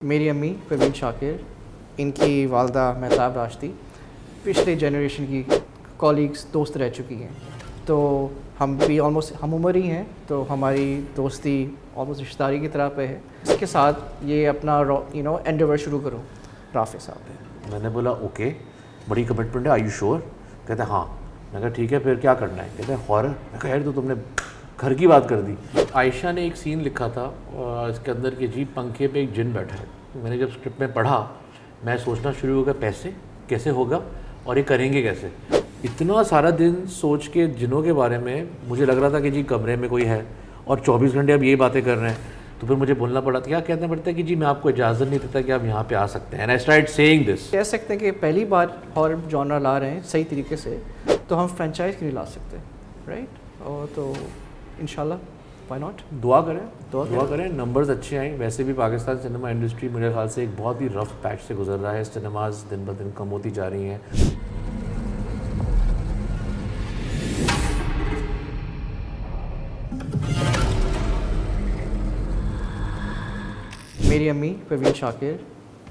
मेरी अम्मी परवीन शाकिर, इनकी वालदा महताब राशदी पिछले जनरेशन की कॉलीग्स दोस्त रह चुकी हैं। तो हम भी ऑलमोस्ट हम उम्र ही हैं, तो हमारी दोस्ती ऑलमोस्ट रिश्तेदारी की तरह पे है। इसके साथ ये अपना एंडेवर शुरू करो। राफे साहब मैंने बोला ओके, बड़ी कमिटमेंट है, आर यू श्योर? कहते हैं हाँ। मैं कहा ठीक है, फिर क्या करना है? कहते हैं हॉरर। मैं कहा यार तो तुमने घर की बात कर दी। आयशा ने एक सीन लिखा था इसके अंदर कि जी पंखे पे एक जिन बैठा है। मैंने जब स्क्रिप्ट में पढ़ा, मैं सोचना शुरू हो गया पैसे कैसे होगा और ये करेंगे कैसे। इतना सारा दिन सोच के जिनों के बारे में मुझे लग रहा था कि जी कमरे में कोई है और 24 घंटे अब यही बातें कर रहे हैं। तो फिर मुझे बोलना पड़ा था, क्या कहना पड़ता है कि जी मैं आपको इजाज़त नहीं देता कि आप यहाँ पे आ सकते हैं। And I started saying this. कह सकते हैं कि पहली बार हॉरर जॉनर ला रहे हैं सही तरीके से, तो हम फ्रेंचाइज क्यों नहीं ला सकते, राइट? और तो इंशाल्लाह व्हाई नॉट। दुआ करें नंबर्स अच्छे आए। वैसे भी पाकिस्तान सिनेमा इंडस्ट्री मेरे ख्याल से एक बहुत ही रफ पैच से गुजर रहा है। सिनेमाज दिन ब दिन कम होती जा रही हैं। मेरी अम्मी परवीन शाकिर,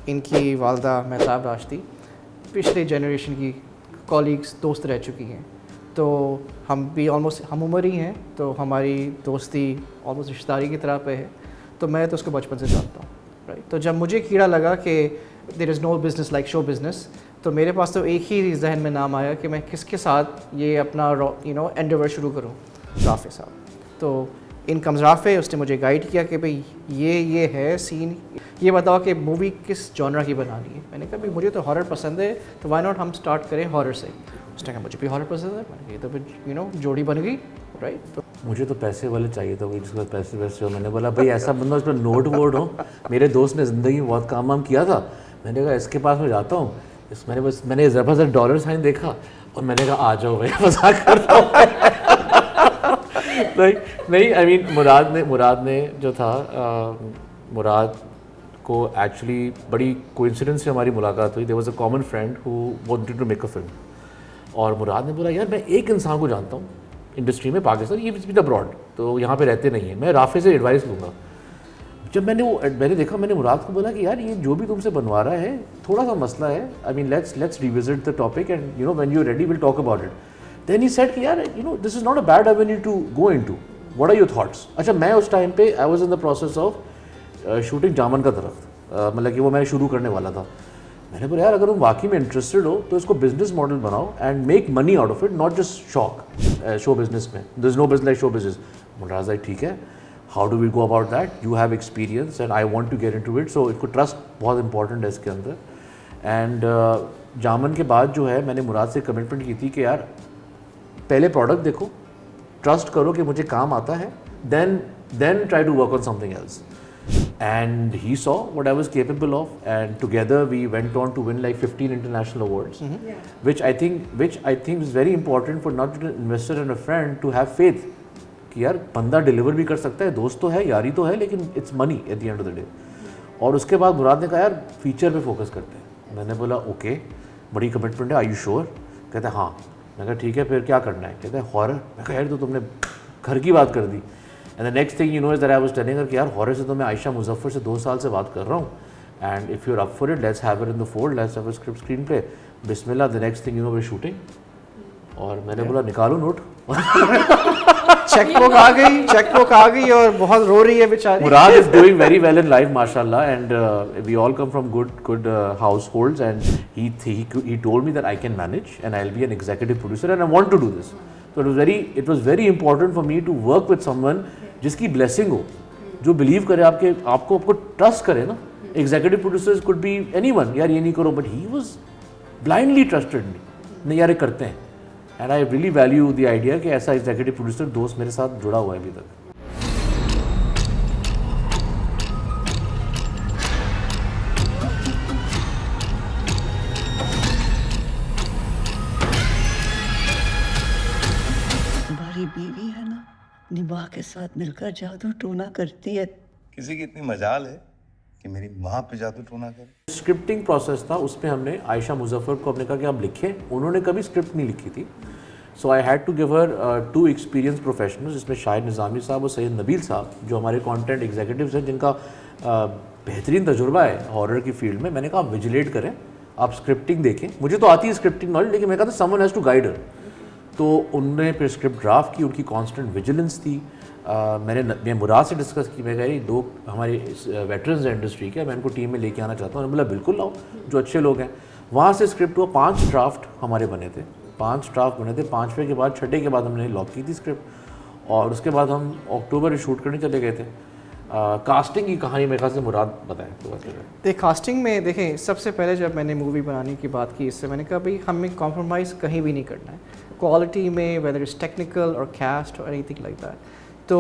इनकी वालदा महताब राशदी पिछले जनरेशन की कॉलीग्स दोस्त रह चुकी हैं। तो हम भी ऑलमोस्ट हम उम्र ही हैं, तो हमारी दोस्ती ऑलमोस्ट रिश्तेदारी की तरह पे है। तो मैं तो उसको बचपन से जानता हूँ, राइट? तो जब मुझे कीड़ा लगा कि there is no business like show business, तो मेरे पास तो एक ही जहन में नाम आया कि मैं किसके साथ ये अपना एंडेवर शुरू करूँ। राफे साहब। तो इन कम्स राफे, उसने मुझे गाइड किया कि भाई ये है सीन, ये बताओ कि मूवी किस जॉनर की बनानी है। मैंने कहा भाई मुझे तो हॉरर पसंद है, तो व्हाई नॉट हम स्टार्ट करें हॉरर से। उसने कहा मुझे भी हॉरर पसंद है। मैंने कहा ये तो फिर जोड़ी बन गई, राइट? तो मुझे तो पैसे वाले चाहिए था, कोई जिसके पैसे वैसे हो। मैंने बोला भाई ऐसा बंदा उस पर नोट वोट हो। मेरे दोस्त ने ज़िंदगी में बहुत काम वाम किया था। मैंने कहा इसके पास मैं जाता हूँ। मैंने ज़बरदस्त डॉलर साइन देखा और मैंने कहा आ जाओ भाई, मजाक कर रहा हूँ। नहीं आई मीन मुराद ने जो था मुराद को एक्चुअली बड़ी कोइंसिडेंस से हमारी मुलाकात हुई। There was a common friend who wanted to make a film. और मुराद ने बोला यार मैं एक इंसान को जानता हूँ इंडस्ट्री में, पाकिस्तान, ये बीट अब्रॉड, तो यहाँ पे रहते नहीं है, मैं राफे से एडवाइस लूँगा। जब मैंने देखा, मैंने मुराद को बोला कि यार ये जो भी तुमसे बनवा रहा है थोड़ा सा मसला है। I mean let's revisit the topic and when you are ready will talk about it. Then he said कि यार this is not a bad avenue to go into, what are your thoughts? अच्छा, मैं उस time पे I was in the process of shooting जामन का दरख्त, मतलब कि वो मैं शुरू करने वाला था। मैंने बोला यार अगर तुम वाकई में इंटरेस्टेड हो तो इसको बिजनेस मॉडल बनाओ and make money out of it, not just shock show business में। There is no business like show business. Murad भाई ठीक है, how do we go about that? You have experience and I want to get into it, so इसको trust बहुत important है इसके अंदर। And जामन के बाद जो है मैंने मुराद से कमिटमेंट की थी कि यार पहले प्रोडक्ट देखो, ट्रस्ट करो कि मुझे काम आता है, then try to work on something else. And he saw what I was capable of, and together we went on to win like 15 international awards, which I think is very important for not just an investor and a friend to have faith कि यार बंदा deliver भी कर सकता है, दोस्त तो है, यारी तो है, लेकिन it's money at the end of the day. और उसके बाद मुराद ने कहा यार फीचर पे फोकस करते हैं। मैंने बोला ओके, बड़ी कमिटमेंट है, आर यू श्योर? कहते हैं हाँ। मैं कहा ठीक है, फिर क्या करना है? कहते हैं हॉरर। मैं कहा यार तो तुमने घर की बात कर दी। And the next thing is that I was telling her कि यार हॉरर से तो मैं आयशा मुजफ्फर से 2 साल से बात कर रहा हूँ, and if you are up for it let's have it in the fold, let's have a script screenplay, बिस्मिल्लाह। The next thing we shooting. और मैंने बोला निकालो नोट। चेकबुक आ गई और बहुत रो रही है बेचारी। Murad is doing very well in life माशाल्लाह, and we all come from good households, and he told me that I can manage and I'll be an executive producer and I want to do this. So it was very important for me to work with someone जिसकी blessing हो, जो believe करे आपको trust करे ना। Executive producers could be anyone, यार ये नहीं करो, but he was blindly trusted me, नहीं यार ये करते हैं। And I really value the idea कि ऐसा एग्जीक्यूटिव प्रोड्यूसर दोस्त मेरे साथ जुड़ा हुआ है अभी तक। तुम्हारी बीवी है ना, निभा के साथ मिलकर जादू टोना करती है। किसी की इतनी मजाल है कि मेरी माँ पे जादू टोना करे। स्क्रिप्टिंग प्रोसेस था, उसमें हमने आयशा मुजफ्फर को हमने कहा कि आप लिखें। उन्होंने कभी स्क्रिप्ट नहीं लिखी थी, so I had to give her 2 experience professionals, जिसमें शाहिद निज़ामी साहब और सैयद नबील साहब, जो हमारे कंटेंट एग्जीक्यूटिव्स हैं, जिनका बेहतरीन तजुर्बा है हॉरर की फील्ड में। मैंने कहा आप विजिलेट करें, आप स्क्रिप्टिंग देखें। मुझे तो आती है स्क्रिप्टिंग नॉलेज, लेकिन मैंने कहा था समवन हैज़ टू गाइड हर। तो उनने फिर स्क्रिप्ट ड्राफ्ट की, उनकी कांस्टेंट विजिलेंस थी। मैं मुराद से डिस्कस की, मैं कह रही दो हमारे वेटरन्स हैं इंडस्ट्री के, मैं उनको टीम में लेके आना चाहता हूँ। उन्होंने बोला बिल्कुल लाओ, जो अच्छे लोग हैं। वहाँ से स्क्रिप्ट हुआ, 5 ड्राफ्ट हमारे बने थे, 5 ड्राफ्ट बने थे। 5वें के बाद 6ठे के बाद हमने लॉक की थी स्क्रिप्ट, और उसके बाद हम अक्टूबर में शूट करने चले गए थे। कास्टिंग की कहानी मेरे ख्याल से मुराद बताएं तो देख कास्टिंग में देखें, सबसे पहले जब मैंने मूवी बनाने की बात की इससे, मैंने कहा भाई हमें कॉम्प्रोमाइज़ कहीं भी नहीं करना है क्वालिटी में, वेदर इट्स टेक्निकल और कैस्ट और एनीथिंग लाइक दैट। तो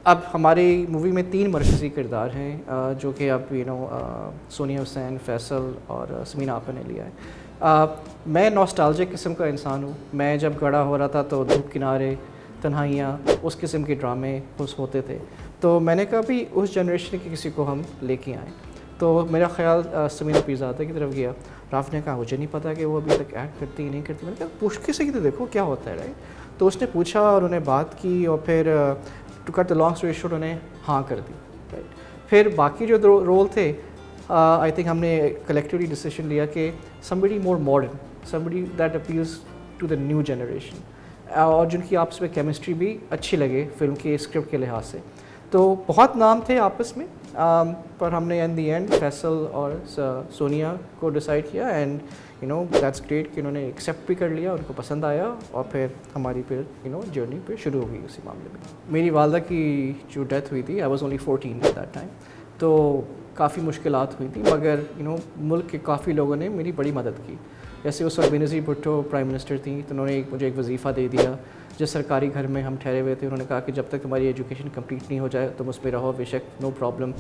अब हमारी मूवी में 3 मरकज़ी किरदार हैं जो कि अब सोनिया हुसैन, फैसल और समीना आपा ने लिया है। मैं नॉस्टैल्जिक किस्म का इंसान हूँ। मैं जब बड़ा हो रहा था तो धूप किनारे, तन्हाइयाँ, उस किस्म के ड्रामे उस होते थे। तो मैंने कहा भी उस जनरेशन के किसी को हम लेके आएँ। तो मेरा ख्याल समीना पीरज़ादा की तरफ गया। राफ ने कहा मुझे नहीं पता कि वो अभी तक एक्ट करती है नहीं करती। मैंने कहा पूछ के से तो देखो क्या होता है, राइट। तो उसने पूछा और उन्हें बात की, और फिर to cut the long story short उन्हें हाँ कर दी, राइट। फिर बाकी जो रोल थे, आई थिंक हमने कलेक्टिवली डिसीजन लिया कि somebody more modern, somebody that appeals to the new generation, और जिनकी आपस में केमिस्ट्री भी अच्छी लगे फिल्म के स्क्रिप्ट के लिहाज से। तो बहुत नाम थे आपस में, पर हमने इन दी एंड फैसल और सोनिया को डिसाइड किया, एंड दैट्स ग्रेट कि उन्होंने एक्सेप्ट भी कर लिया, उनको पसंद आया, और फिर हमारी फिर जर्नी पे शुरू हो गई उसी मामले में। मेरी वालदा की जो डेथ हुई थी, I was only 14 at that time, तो काफ़ी मुश्किलात हुई थी, मगर मुल्क के काफ़ी लोगों ने मेरी बड़ी मदद की। जैसे उस वक्त बेनज़ीर भुट्टो प्राइम मिनिस्टर थी, तो उन्होंने मुझे एक वजीफ़ा दे दिया। जिस सरकारी घर में हम ठहरे हुए थे, उन्होंने कहा कि जब तक तुम्हारी एजुकेशन कंप्लीट नहीं हो जाए तुम उसमें रहो बेशक, नो प्रॉब्लम।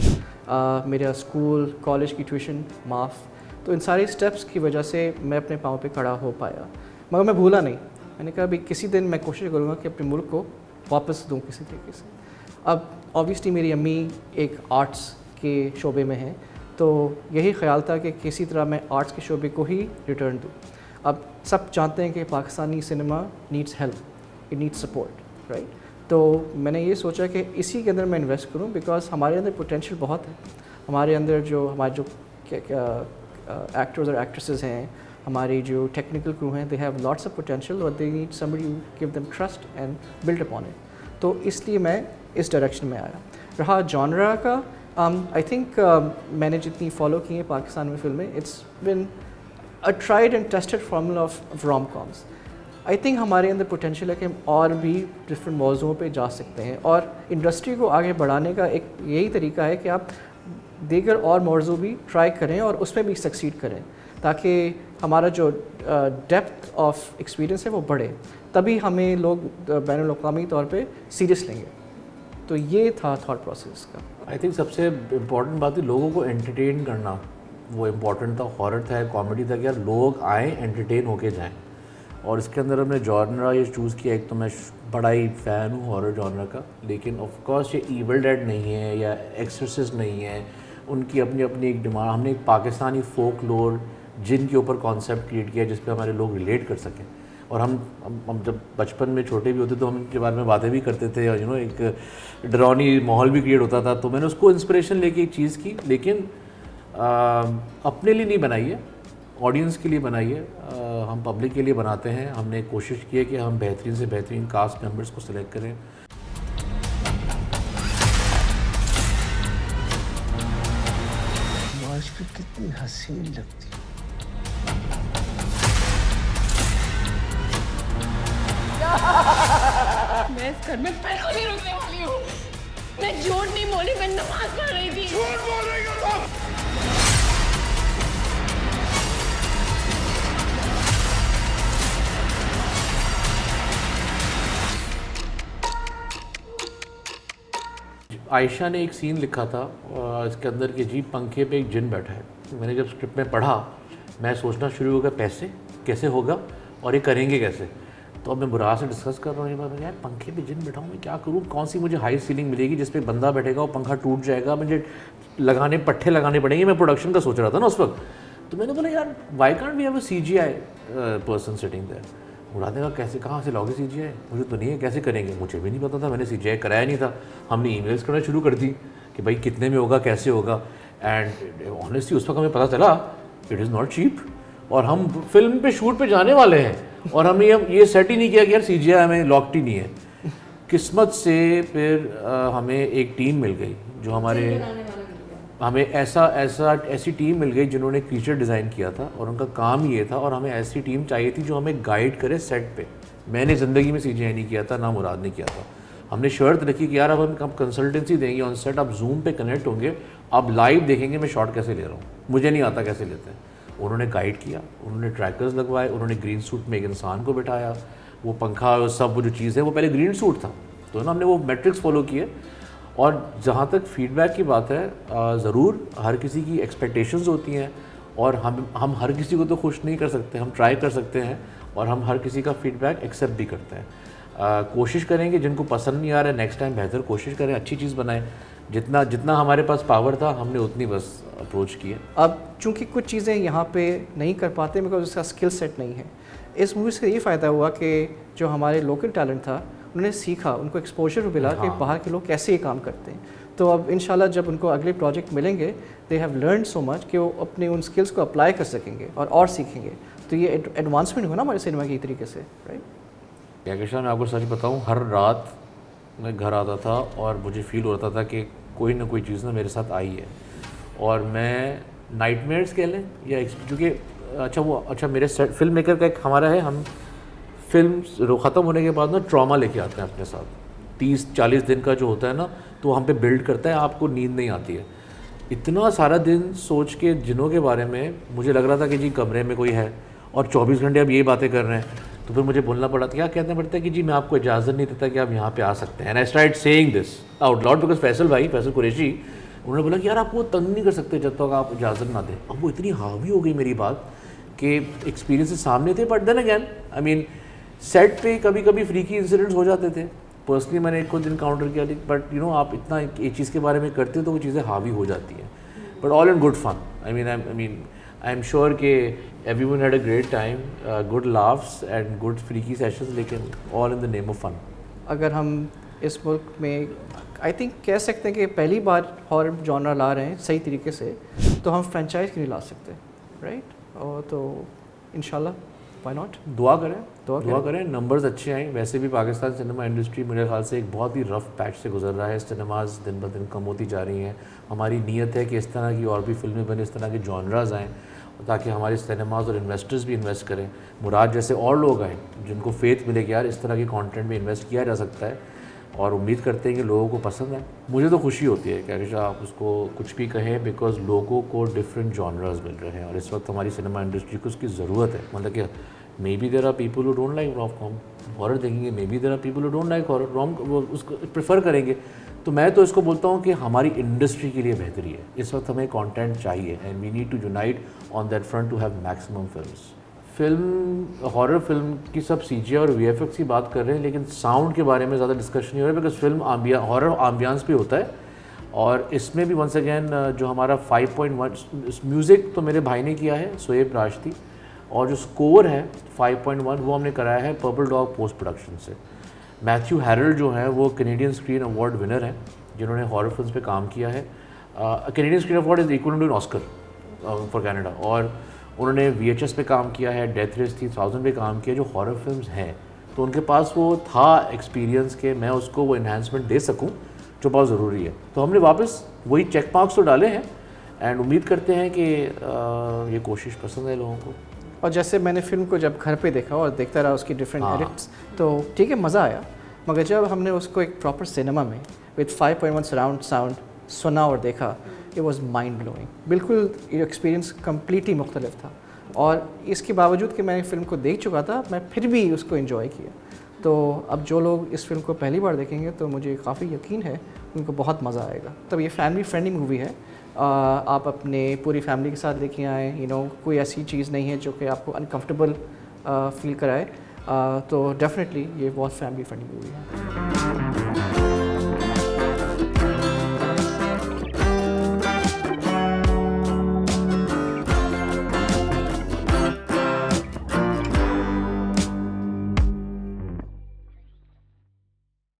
मेरा स्कूल कॉलेज की ट्यूशन माफ़। तो इन सारे स्टेप्स की वजह से मैं अपने पाँव पे खड़ा हो पाया, मगर मैं भूला नहीं। मैंने कहा अभी किसी दिन मैं कोशिश करूँगा कि अपने मुल्क को वापस दूँ किसी तरीके से। अब ऑब्वियसली मेरी अम्मी एक आर्ट्स के शोबे में हैं, तो यही ख्याल था कि किसी तरह मैं आर्ट्स के शोबे को ही रिटर्न दूँ। अब सब जानते हैं कि Pakistani cinema needs help, it needs support, right. तो मैंने ये सोचा कि इसी के अंदर मैं इन्वेस्ट करूं, बिकॉज हमारे अंदर पोटेंशियल बहुत है। हमारे अंदर जो हमारे जो एक्टर्स और एक्ट्रेसेस हैं, हमारी जो टेक्निकल क्रू हैं, they have lots of potential, और they need somebody who give them trust and build upon it. तो इसलिए मैं इस डायरेक्शन में आया। रहा जॉनरा का, आई थिंक मैंने जितनी फॉलो की हैं पाकिस्तान में फिल्में, it's been a tried and tested formula of rom coms. I think हमारे अंदर पोटेंशियल है कि हम और भी डिफरेंट मौज़ुओं पे जा सकते हैं, और इंडस्ट्री को आगे बढ़ाने का एक यही तरीका है कि आप दीगर और मौज़ू भी ट्राई करें और उसमें भी सक्सीड करें, ताकि हमारा जो डेप्थ ऑफ एक्सपीरियंस है वो बढ़े, तभी हमें लोग बैनुल-अक़वामी तौर पे सीरियस लेंगे। तो ये था थॉट प्रोसेस का। आई थिंक सबसे इम्पॉर्टेंट बात है लोगों को एंटरटेन करना, वो इम्पॉर्टेंट था। हॉरर था, कॉमेडी था, कि यार लोग आएँ एंटरटेन होके जाएँ। और इसके अंदर हमने जॉनरा ये चूज़ किया। एक तो मैं बड़ा ही फ़ैन हूँ हॉरर जॉनरा का, लेकिन ऑफ कोर्स ये इविल डेड नहीं है या एक्सोर्सिस्ट नहीं है, उनकी अपनी अपनी एक डिमांड। हमने एक पाकिस्तानी फोक लोर जिन के ऊपर कॉन्सेप्ट क्रिएट किया जिस पे हमारे लोग रिलेट कर सकें। और हम जब बचपन में छोटे भी होते तो हम इनके बारे में बातें भी करते थे, और एक डरावनी माहौल भी क्रिएट होता था। तो मैंने उसको इंस्पिरेशन लेके एक चीज़ की, लेकिन अपने लिए नहीं बनाई है, ऑडियंस के लिए बनाई है। हम पब्लिक के लिए बनाते हैं। हमने कोशिश की है कि हम बेहतरीन से बेहतरीन कास्ट मेंबर्स को सिलेक्ट करें। आवाज पे कितनी हसीन लगती है। मैं इस घर में बिल्कुल नहीं रुकने वाली हूँ। मैं झूठ नहीं बोली, मैं नमाज पढ़ रही थी। झूठ बोल रही हो तुम। आयशा ने एक सीन लिखा था इसके अंदर कि जी पंखे पे एक जिन बैठा है। तो मैंने जब स्क्रिप्ट में पढ़ा, मैं सोचना शुरू हो गया पैसे कैसे होगा और ये करेंगे कैसे। तो अब मैं बुरा से डिस्कस कर रहा हूँ ये बात, यार पंखे पे जिन बैठा हूँ, मैं क्या करूँ, कौन सी मुझे हाई सीलिंग मिलेगी जिस पे बंदा बैठेगा और पंखा टूट जाएगा, मुझे पट्टे लगाने पड़ेंगे। मैं प्रोडक्शन का सोच रहा था ना उस वक्त। तो मैंने बोला यार why can't we have a CGI person sitting there. उड़ाने का कैसे, कहाँ से लाओगे CGI, मुझे तो नहीं है, कैसे करेंगे। मुझे भी नहीं पता था, मैंने CGI कराया नहीं था। हमने ईमेल्स करना शुरू कर दी कि भाई कितने में होगा, कैसे होगा। एंड ऑनेस्टली उस वक्त हमें पता चला इट इज़ नॉट चीप, और हम फिल्म पे शूट पे जाने वाले हैं और हमें ये सेट ही नहीं किया कि यार CGI हमें लॉक्ड ही नहीं है। किस्मत से फिर हमें एक टीम मिल गई जो हमें ऐसी टीम मिल गई जिन्होंने क्रीचर डिज़ाइन किया था और उनका काम ये था, और हमें ऐसी टीम चाहिए थी जो हमें गाइड करे सेट पे। मैंने ज़िंदगी में CGI नहीं किया था, ना मुराद ने किया था। हमने शर्त रखी कि यार अब हम कंसल्टेंसी देंगे ऑन सेट, आप जूम पे कनेक्ट होंगे, आप लाइव देखेंगे मैं शॉट कैसे ले रहा हूँ, मुझे नहीं आता कैसे लेते हैं। उन्होंने गाइड किया, उन्होंने ट्रैकर्स लगवाए, उन्होंने ग्रीन सूट में एक इंसान को बिठाया, वो पंखा सब वो जो चीज़ है वो पहले ग्रीन सूट था, तो ना हमने वो मैट्रिक्स फॉलो किए। और जहाँ तक फीडबैक की बात है, ज़रूर हर किसी की एक्सपेक्टेशंस होती हैं और हम हर किसी को तो खुश नहीं कर सकते, हम ट्राई कर सकते हैं और हम हर किसी का फीडबैक एक्सेप्ट भी करते हैं। कोशिश करेंगे, जिनको पसंद नहीं आ रहा है नेक्स्ट टाइम बेहतर कोशिश करें, अच्छी चीज़ बनाएं। जितना हमारे पास पावर था हमने उतनी बस अप्रोच की है। अब चूँकि कुछ चीज़ें यहाँ पे नहीं कर पाते बिकॉज उसका स्किल सेट नहीं है। इस मूवी से ये फ़ायदा हुआ कि जो हमारे लोकल टैलेंट था उन्होंने सीखा, उनको एक्सपोजर मिला कि बाहर के लोग कैसे ये काम करते हैं। तो अब इंशाल्लाह जब उनको अगले प्रोजेक्ट मिलेंगे they have learn so much कि वो अपने उन स्किल्स को अप्लाई कर सकेंगे और सीखेंगे। तो ये एडवांसमेंट हुआ ना हमारे सिनेमा की तरीके से, राइट। क्या मैं आपको सच बताऊं, हर रात मैं घर आता था और मुझे फील होता था कि कोई ना कोई चीज़ ना मेरे साथ आई है, और मैं नाइटमेयर्स कह लें या क्योंकि मेरे फिल्म मेकर का एक हमारा है, हम फिल्म ख़त्म होने के बाद ना ट्रॉमा लेके आते हैं अपने साथ। 30-40 दिन का जो होता है ना, तो हम पे बिल्ड करता है, आपको नींद नहीं आती है। इतना सारा दिन सोच के जिनों के बारे में मुझे लग रहा था कि जी कमरे में कोई है और 24 घंटे अब ये बातें कर रहे हैं, तो फिर मुझे बोलना पड़ा था, क्या कहना पड़ता है कि जी मैं आपको इजाज़त नहीं देता कि आप यहाँ पे आ सकते हैं। And I start saying this out loud because Faisal Qureshi उन्होंने बोला कि यार आप वो तंग नहीं कर सकते जब तक आप इजाज़त ना दें। अब वो इतनी हावी हो गई मेरी बात कि एक्सपीरियंसेस सामने थे, but then again I mean set पे कभी कभी फ्रीकी इंसिडेंट्स हो जाते थे। पर्सनली मैंने खुद इनकाउंटर किया, बट यू नो आप इतना एक चीज़ के बारे में करते हो तो वो चीज़ें हावी हो जाती हैं, but all in good fun. I am sure कि everyone had a great time, good laughs and good freaky sessions, लेकिन all in the name of fun। अगर हम इस मुल्क में आई थिंक कह सकते हैं कि पहली बार हॉरर जॉनरा ला रहे हैं सही तरीके से, तो हम फ्रेंचाइज क्यों नहीं ला सकते, राइट। और तो इंशाल्लाह व्हाई नॉट, दुआ करें नंबर्स अच्छे आए। वैसे भी पाकिस्तान सिनेमा इंडस्ट्री मेरे ख्याल से एक बहुत ही रफ़ पैच से गुजर रहा है, सिनेमाज दिन ब दिन कम होती जा रही हैं। हमारी नीयत है कि इस तरह की और भी फिल्में बने, इस तरह के जॉनराज आएँ ताकि हमारे सिनेमाज और इन्वेस्टर्स भी इन्वेस्ट करें। मुराद जैसे और लोग आए जिनको फेथ मिले कि यार इस तरह के कंटेंट में इन्वेस्ट किया जा सकता है, और उम्मीद करते हैं कि लोगों को पसंद है। मुझे तो खुशी होती है कि आप उसको कुछ भी कहें, बिकॉज लोगों को डिफरेंट जॉनर्स मिल रहे हैं और इस वक्त हमारी सिनेमा इंडस्ट्री को उसकी ज़रूरत है। मतलब कि maybe there are people who don't like rom horror देखेंगे, maybe there are people who don't like horror rom वो उसको प्रेफर करेंगे। तो मैं तो इसको बोलता हूँ कि हमारी इंडस्ट्री के लिए बेहतरी है, इस वक्त हमें कंटेंट चाहिए and we need to unite on that front to have maximum film. Horror film की सब CGI और VFX की बात कर रहे हैं, लेकिन साउंड के बारे में ज़्यादा डिस्कशन नहीं हो रहा है, बिकॉज फिल्म हॉरर आम्बियंस भी होता है। और इसमें भी वंस अगेन जो हमारा 5.1 म्यूज़िक तो मेरे भाई ने किया है, शोएब राशदी, और जो स्कोर है 5.1 वो हमने कराया है पर्पल डॉग पोस्ट प्रोडक्शन से। मैथ्यू हैरल्ड जो है वो कैनेडियन स्क्रीन अवार्ड विनर हैं, जिन्होंने हॉरर फिल्म पे काम किया है। Canadian screen award is equal to an Oscar for Canada, और उन्होंने VHS पे काम किया है, डेथ रेस 3000 पे काम किया, जो हॉरर फिल्म्स हैं। तो उनके पास वो था एक्सपीरियंस के मैं उसको वो इन्हांसमेंट दे सकूं जो बहुत ज़रूरी है। तो हमने वापस वही चेक मार्क्स तो डाले हैं एंड उम्मीद करते हैं कि ये कोशिश पसंद है लोगों को। और जैसे मैंने फिल्म को जब घर पे देखा और देखता रहा उसकी डिफरेंट एडिट्स, तो ठीक है मज़ा आया, मगर जब हमने उसको एक प्रॉपर सिनेमा में विद 5.1 सराउंड साउंड सुना और देखा, इट वाज माइंड ब्लोइंग। बिल्कुल ये एक्सपीरियंस कम्प्लीटली मुख्तलिफ था, और इसके बावजूद कि मैं फिल्म को देख चुका था मैं फिर भी उसको एंजॉय किया। तो अब जो लोग इस फिल्म को पहली बार देखेंगे तो मुझे काफ़ी यकीन है उनको बहुत मज़ा आएगा। तब ये फैमिली फ्रेंडली मूवी है, आप अपने पूरी फैमिली के साथ लेके आएँ, कोई ऐसी चीज़ नहीं है जो कि आपको अनकम्फर्टेबल फील कराए, तो डेफिनेटली ये बहुत फैमिली फ्रेंडली मूवी है।